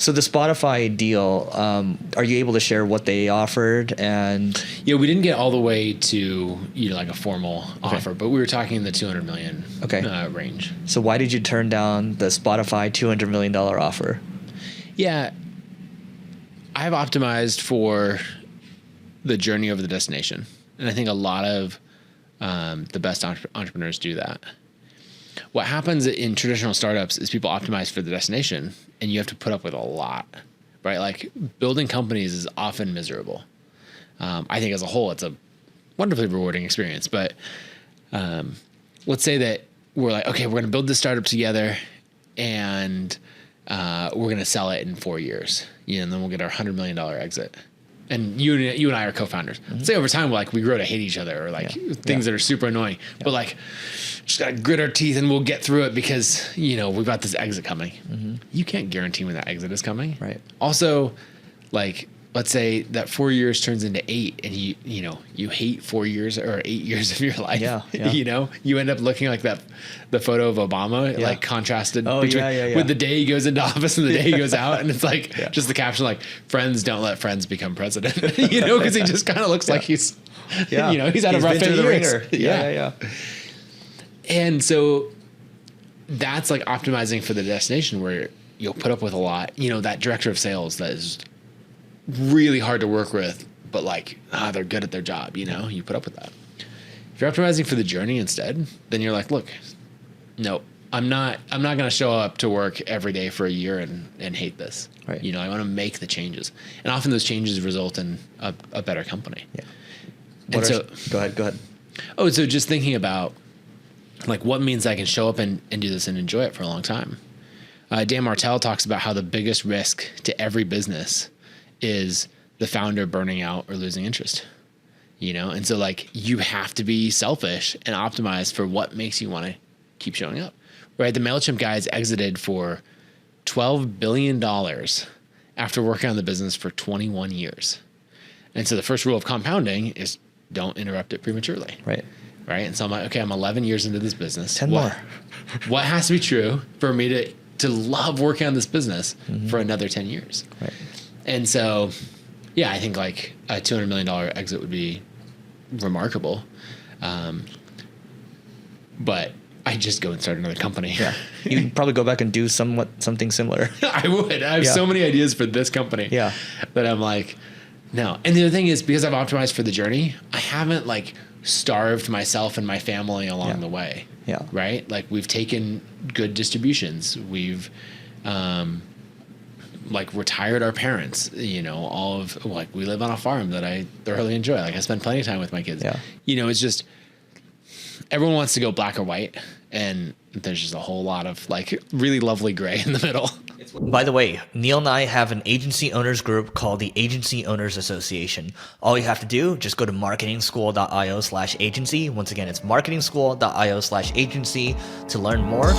So the Spotify deal, are you able to share what they offered? And Yeah, we didn't get all the way to like a formal offer, but we were talking in the 200 million range. So why did you turn down the Spotify $200 million offer? Yeah, I've optimized for the journey over the destination, and I think a lot of the best entrepreneurs do that. What happens in traditional startups is people optimize for the destination, and you have to put up with a lot, right? Like building companies is often miserable. I think as a whole, it's a wonderfully rewarding experience. But let's say that we're like, okay, we're going to build this startup together, and we're going to sell it in 4 years, and then we'll get our $100 million exit. And you and I are co-founders. Mm-hmm. Say over time, we grow to hate each other, or things that are super annoying. Yeah. But just gotta grit our teeth and we'll get through it because we've got this exit coming. Mm-hmm. You can't guarantee when that exit is coming. Right. Also, let's say that 4 years turns into 8, and you hate 4 years or 8 years of your life. Yeah. You end up looking like the photo of Obama, contrasted with the day he goes into office and the day he goes out, and it's just the caption friends don't let friends become president, because he just kind of looks like he's he's had a rough 8 years. Yeah. And so that's optimizing for the destination where you'll put up with a lot. That director of sales that is really hard to work with, but they're good at their job, you put up with that. If you're optimizing for the journey instead, then you're like, look, no, I'm not going to show up to work every day for a year and hate this. Right. I want to make the changes. And often those changes result in a better company. Yeah. Go ahead. Oh, so just thinking about what means I can show up and do this and enjoy it for a long time. Dan Martell talks about how the biggest risk to every business is the founder burning out or losing interest, And so you have to be selfish and optimize for what makes you want to keep showing up, right? The MailChimp guys exited for $12 billion after working on the business for 21 years. And so the first rule of compounding is don't interrupt it prematurely. Right. And so I'm like, okay, I'm 11 years into this business. 10 more. What has to be true for me to love working on this business for another 10 years? Right. And so, yeah, I think a $200 million exit would be remarkable. But I'd just go and start another company. Yeah. You'd probably go back and do something similar. I would. I have so many ideas for this company. Yeah. That I'm no. And the other thing is, because I've optimized for the journey, I haven't starved myself and my family along the way. Yeah. Right? We've taken good distributions. We've retired our parents, all of we live on a farm that I thoroughly enjoy. I spend plenty of time with my kids. Yeah. It's just everyone wants to go black or white, and there's just a whole lot of really lovely gray in the middle. By the way, Neil and I have an agency owners group called the Agency Owners Association. All you have to do, just go to marketingschool.io/agency. Once again, it's marketingschool.io/agency to learn more.